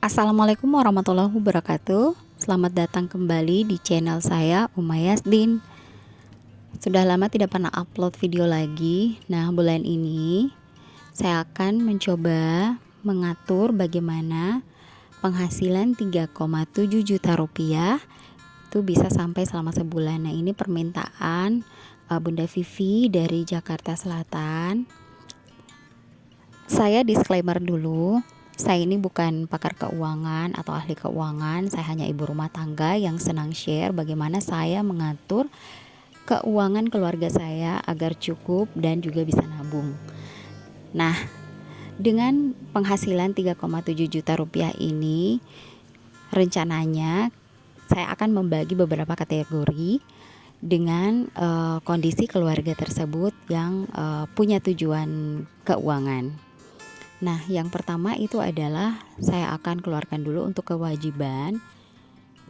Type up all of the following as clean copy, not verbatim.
Assalamualaikum warahmatullahi wabarakatuh. Selamat datang kembali di channel saya, Uma Yasdin. Sudah lama tidak pernah upload video lagi. Nah, bulan ini saya akan mencoba mengatur bagaimana penghasilan 3,7 juta rupiah itu bisa sampai selama sebulan. Nah, ini permintaan Bunda Vivi dari Jakarta Selatan. Saya disclaimer dulu, saya ini bukan pakar keuangan atau ahli keuangan. Saya hanya ibu rumah tangga yang senang share bagaimana saya mengatur keuangan keluarga saya agar cukup dan juga bisa nabung. Nah, dengan penghasilan 3,7 juta rupiah ini, rencananya saya akan membagi beberapa kategori dengan kondisi keluarga tersebut yang punya tujuan keuangan. Nah, yang pertama itu adalah saya akan keluarkan dulu untuk kewajiban,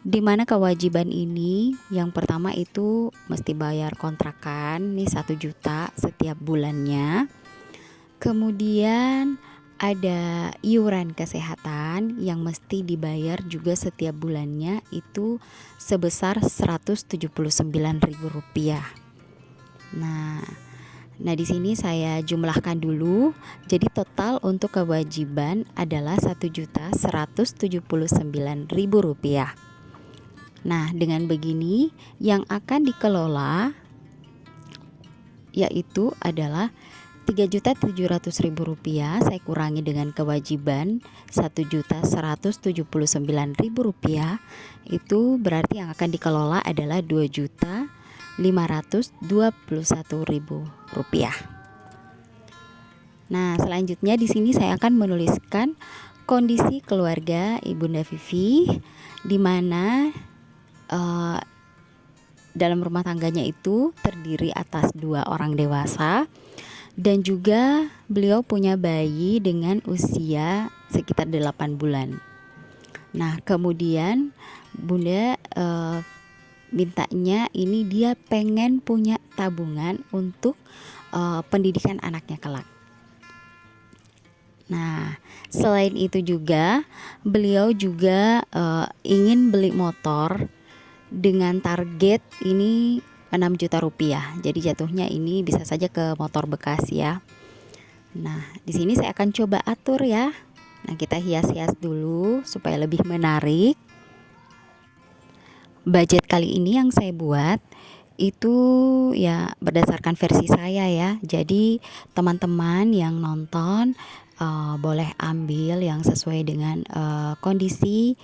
di mana kewajiban ini yang pertama itu mesti bayar kontrakan nih 1 juta setiap bulannya. Kemudian ada iuran kesehatan yang mesti dibayar juga setiap bulannya itu sebesar Rp179.000. Nah, di sini saya jumlahkan dulu. Jadi total untuk kewajiban adalah Rp1.179.000. Nah, dengan begini yang akan dikelola yaitu adalah Rp3.700.000. Saya kurangi dengan kewajiban Rp1.179.000. Itu berarti yang akan dikelola adalah Rp2.521.000. Nah, selanjutnya di sini saya akan menuliskan kondisi keluarga Ibunda Vivi, di mana dalam rumah tangganya itu terdiri atas 2 orang dewasa dan juga beliau punya bayi dengan usia sekitar 8 bulan. Nah, kemudian Bunda mintanya ini dia pengen punya tabungan untuk pendidikan anaknya kelak. Nah, selain itu juga beliau juga ingin beli motor dengan target ini 6 juta rupiah. Jadi jatuhnya ini bisa saja ke motor bekas ya. Nah, di sini saya akan coba atur ya. Nah, kita hias-hias dulu supaya lebih menarik. Budget kali ini yang saya buat itu ya berdasarkan versi saya ya. Jadi teman-teman yang nonton boleh ambil yang sesuai dengan kondisi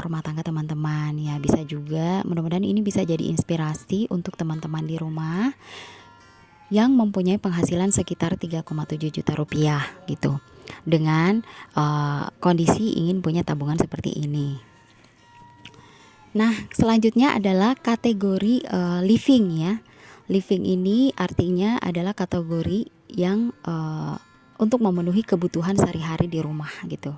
rumah tangga teman-teman ya. Bisa juga, mudah-mudahan ini bisa jadi inspirasi untuk teman-teman di rumah yang mempunyai penghasilan sekitar 3,7 juta rupiah gitu, dengan kondisi ingin punya tabungan seperti ini. Nah, selanjutnya adalah kategori living ya. Living ini artinya adalah kategori yang untuk memenuhi kebutuhan sehari-hari di rumah gitu.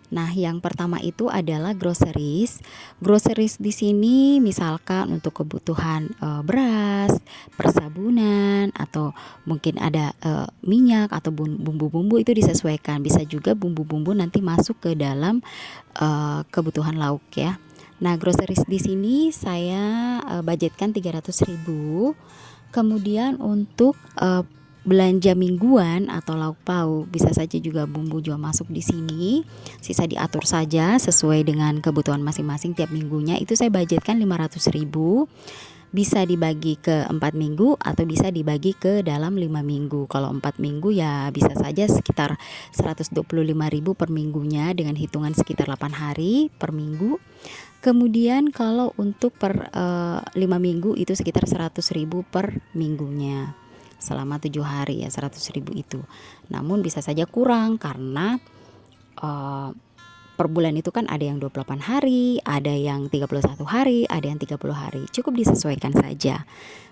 Nah, yang pertama itu adalah groceries. Groceries di sini misalkan untuk kebutuhan beras, persabunan, atau mungkin ada minyak atau bumbu-bumbu, itu disesuaikan. Bisa juga bumbu-bumbu nanti masuk ke dalam kebutuhan lauk ya. Nah, groceries di sini saya budgetkan 300.000. Kemudian untuk belanja mingguan atau lauk pauk, bisa saja juga bumbu juga masuk di sini. Sisa diatur saja sesuai dengan kebutuhan masing-masing tiap minggunya. Itu saya budgetkan 500.000. Bisa dibagi ke 4 minggu atau bisa dibagi ke dalam 5 minggu. Kalau 4 minggu ya bisa saja sekitar 125.000 per minggunya dengan hitungan sekitar 8 hari per minggu. Kemudian kalau untuk per 5 minggu itu sekitar 100.000 per minggunya. Selama 7 hari ya 100.000 itu. Namun bisa saja kurang karena per bulan itu kan ada yang 28 hari, ada yang 31 hari, ada yang 30 hari. Cukup disesuaikan saja.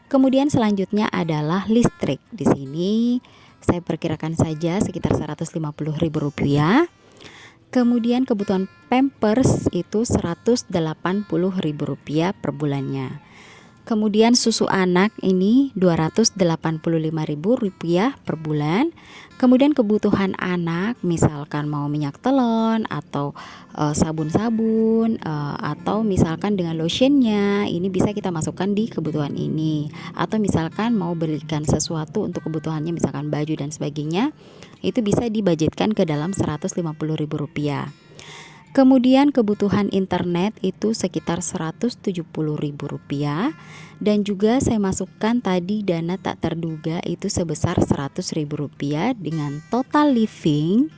Kemudian selanjutnya adalah listrik. Di sini saya perkirakan saja sekitar Rp150.000. Kemudian kebutuhan Pampers itu Rp180.000 per bulannya. Kemudian susu anak ini Rp285.000 per bulan. Kemudian kebutuhan anak misalkan mau minyak telon atau sabun-sabun atau misalkan dengan lotionnya, ini bisa kita masukkan di kebutuhan ini. Atau misalkan mau belikan sesuatu untuk kebutuhannya misalkan baju dan sebagainya, itu bisa dibudgetkan ke dalam Rp150.000. Kemudian kebutuhan internet itu sekitar Rp170.000, dan juga saya masukkan tadi dana tak terduga itu sebesar Rp100.000 dengan total living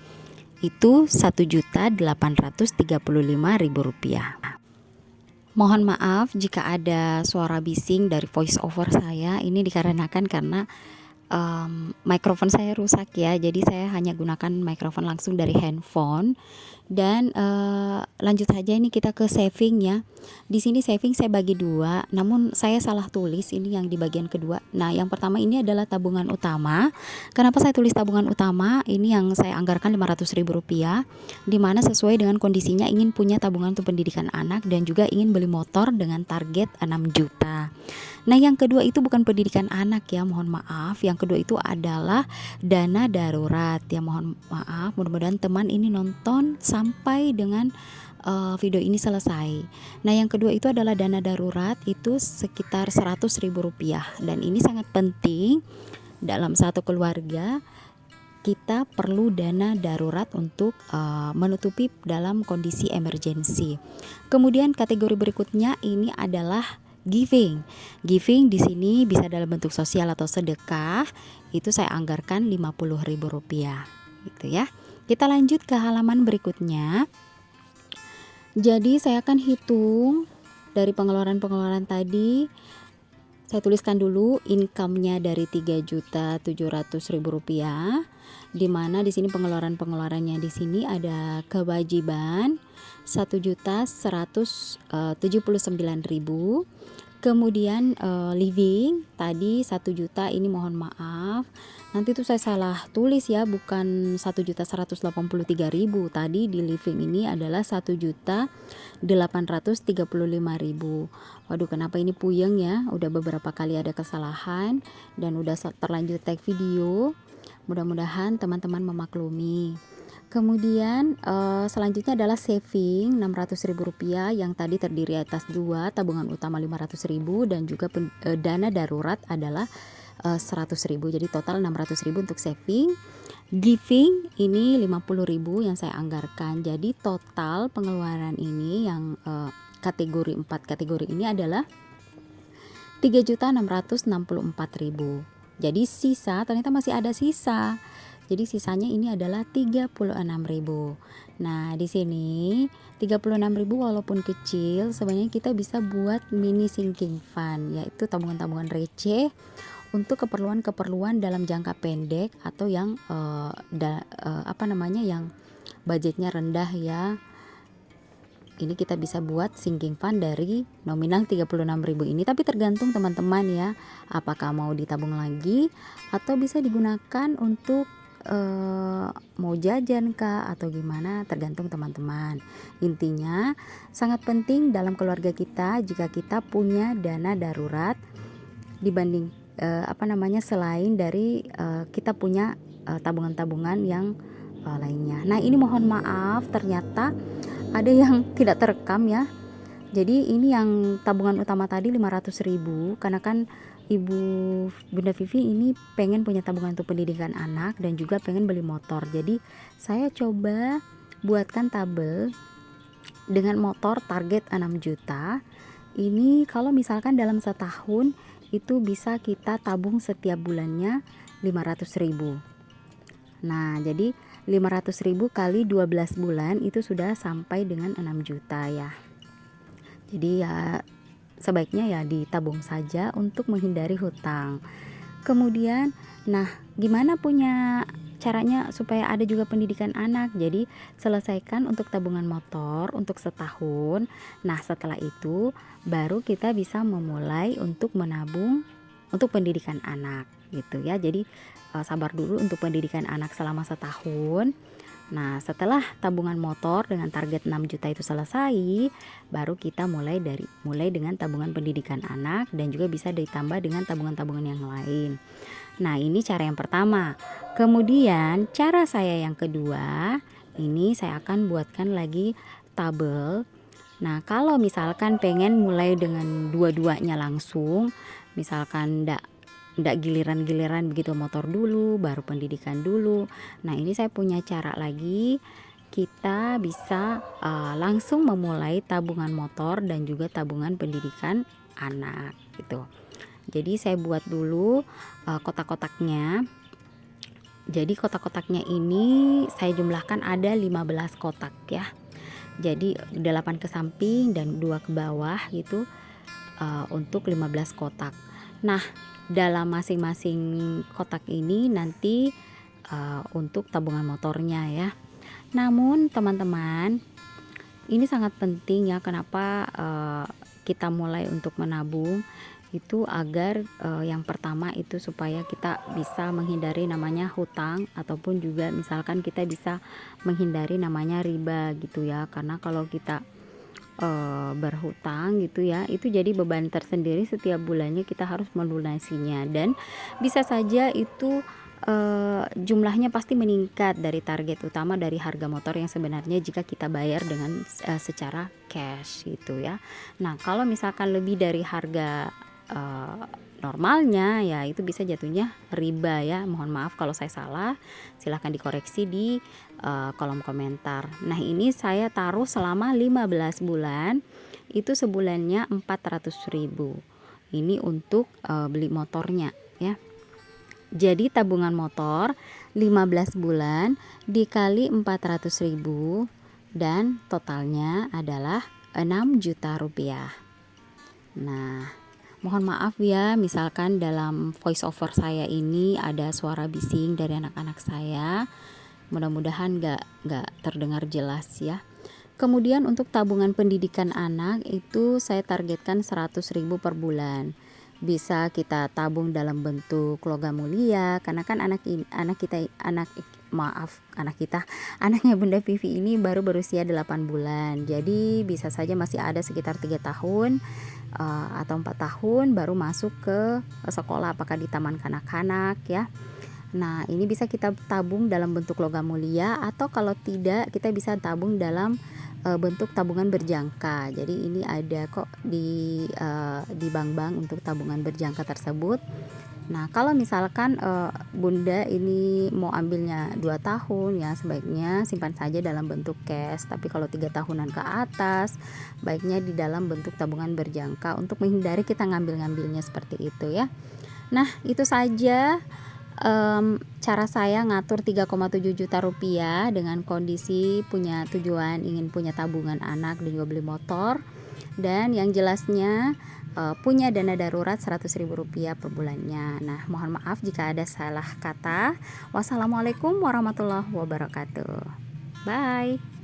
itu Rp1.835.000. Mohon maaf jika ada suara bising dari voice over saya, ini dikarenakan karena mikrofon saya rusak ya, jadi saya hanya gunakan mikrofon langsung dari handphone. Dan lanjut saja, ini kita ke saving ya. Di sini saving saya bagi dua, namun saya salah tulis ini yang di bagian kedua. Nah, yang pertama ini adalah tabungan utama. Kenapa saya tulis tabungan utama? Ini yang saya anggarkan Rp500.000, dimana sesuai dengan kondisinya ingin punya tabungan untuk pendidikan anak dan juga ingin beli motor dengan target 6 juta. Nah, yang kedua itu bukan pendidikan anak ya, mohon maaf. Yang kedua itu adalah dana darurat ya, mohon maaf. Mudah-mudahan teman ini nonton sampai dengan video ini selesai. Nah, yang kedua itu adalah dana darurat, itu sekitar Rp100.000, dan ini sangat penting dalam satu keluarga. Kita perlu dana darurat untuk menutupi dalam kondisi emergensi. Kemudian kategori berikutnya ini adalah giving. Giving di sini bisa dalam bentuk sosial atau sedekah. Itu saya anggarkan Rp50.000 gitu ya. Kita lanjut ke halaman berikutnya. Jadi saya akan hitung dari pengeluaran-pengeluaran tadi. Saya tuliskan dulu income-nya dari Rp3.700.000, di mana di sini pengeluarannya di sini ada kewajiban Rp1.179.000. Kemudian living tadi 1 juta, ini mohon maaf. Nanti tuh saya salah tulis ya, bukan 1.183.000. Tadi di living ini adalah 1.835.000. Waduh, kenapa ini puyeng ya? Udah beberapa kali ada kesalahan dan udah terlanjur tag video. Mudah-mudahan teman-teman memaklumi. Kemudian selanjutnya adalah saving Rp600.000 yang tadi terdiri atas dua, tabungan utama Rp500.000 dan juga dana darurat adalah Rp100.000. Jadi total Rp600.000 untuk saving. Giving ini Rp50.000 yang saya anggarkan. Jadi total pengeluaran ini yang kategori 4 kategori ini adalah Rp3.664.000. Jadi sisa, ternyata masih ada sisa. Jadi sisanya ini adalah Rp36.000. Nah, di sini Rp36.000 walaupun kecil, sebenarnya kita bisa buat mini sinking fund, yaitu tabungan-tabungan receh untuk keperluan-keperluan dalam jangka pendek atau yang yang budgetnya rendah ya. Ini kita bisa buat sinking fund dari nominal Rp36.000 ini, tapi tergantung teman-teman ya, apakah mau ditabung lagi atau bisa digunakan untuk mau jajan kah atau gimana, tergantung teman-teman. Intinya sangat penting dalam keluarga kita jika kita punya dana darurat dibanding selain dari kita punya tabungan-tabungan yang lainnya. Nah, ini mohon maaf ternyata ada yang tidak terekam ya. Jadi ini yang tabungan utama tadi Rp500.000, karena kan Bunda Vivi ini pengen punya tabungan untuk pendidikan anak dan juga pengen beli motor. Jadi saya coba buatkan tabel dengan motor target 6 juta. Ini kalau misalkan dalam setahun itu bisa kita tabung setiap bulannya 500.000. Nah, jadi 500.000 kali 12 bulan itu sudah sampai dengan 6 juta ya. Jadi ya sebaiknya ya ditabung saja untuk menghindari hutang. Kemudian, nah gimana punya caranya supaya ada juga pendidikan anak? Jadi selesaikan untuk tabungan motor untuk setahun. Nah, setelah itu baru kita bisa memulai untuk menabung untuk pendidikan anak gitu ya. Jadi sabar dulu untuk pendidikan anak selama setahun. Nah, setelah tabungan motor dengan target 6 juta itu selesai, baru kita mulai dengan tabungan pendidikan anak dan juga bisa ditambah dengan tabungan-tabungan yang lain. Nah, ini cara yang pertama. Kemudian cara saya yang kedua, ini saya akan buatkan lagi tabel. Nah, kalau misalkan pengen mulai dengan dua-duanya langsung, misalkan ndak giliran-giliran begitu, motor dulu baru pendidikan dulu. Nah, ini saya punya cara lagi. Kita bisa langsung memulai tabungan motor dan juga tabungan pendidikan anak gitu. Jadi saya buat dulu kotak-kotaknya. Jadi kotak-kotaknya ini saya jumlahkan ada 15 kotak ya. Jadi 8 ke samping dan 2 ke bawah gitu, untuk 15 kotak. Nah, dalam masing-masing kotak ini nanti untuk tabungan motornya ya. Namun teman-teman, ini sangat penting ya, kenapa kita mulai untuk menabung itu agar yang pertama itu supaya kita bisa menghindari namanya hutang, ataupun juga misalkan kita bisa menghindari namanya riba gitu ya. Karena kalau kita berhutang gitu ya, itu jadi beban tersendiri, setiap bulannya kita harus melunasinya, dan bisa saja itu jumlahnya pasti meningkat dari target utama dari harga motor yang sebenarnya jika kita bayar dengan secara cash gitu ya. Nah, kalau misalkan lebih dari harga normalnya ya, itu bisa jatuhnya riba ya. Mohon maaf kalau saya salah, silahkan dikoreksi di kolom komentar. Nah, ini saya taruh selama 15 bulan, itu sebulannya 400.000. Ini untuk beli motornya ya. Jadi tabungan motor 15 bulan dikali 400.000 dan totalnya adalah 6 juta rupiah. Nah, mohon maaf ya, misalkan dalam voice over saya ini ada suara bising dari anak-anak saya. Mudah-mudahan nggak terdengar jelas ya. Kemudian untuk tabungan pendidikan anak itu saya targetkan 100.000 per bulan. Bisa kita tabung dalam bentuk logam mulia, karena kan anaknya Bunda Vivi ini baru berusia 8 bulan. Jadi bisa saja masih ada sekitar 3 tahun atau 4 tahun baru masuk ke sekolah, apakah di taman kanak-kanak ya. Nah, ini bisa kita tabung dalam bentuk logam mulia, atau kalau tidak kita bisa tabung dalam bentuk tabungan berjangka. Jadi ini ada kok di bank-bank untuk tabungan berjangka tersebut. Nah, kalau misalkan Bunda ini mau ambilnya 2 tahun ya, sebaiknya simpan saja dalam bentuk cash. Tapi kalau 3 tahunan ke atas, baiknya di dalam bentuk tabungan berjangka untuk menghindari kita ngambil-ngambilnya seperti itu ya. Nah, itu saja cara saya ngatur 3,7 juta rupiah dengan kondisi punya tujuan ingin punya tabungan anak dan juga beli motor, dan yang jelasnya punya dana darurat 100.000 rupiah per bulannya. Nah, mohon maaf jika ada salah kata. Wassalamualaikum warahmatullahi wabarakatuh. Bye.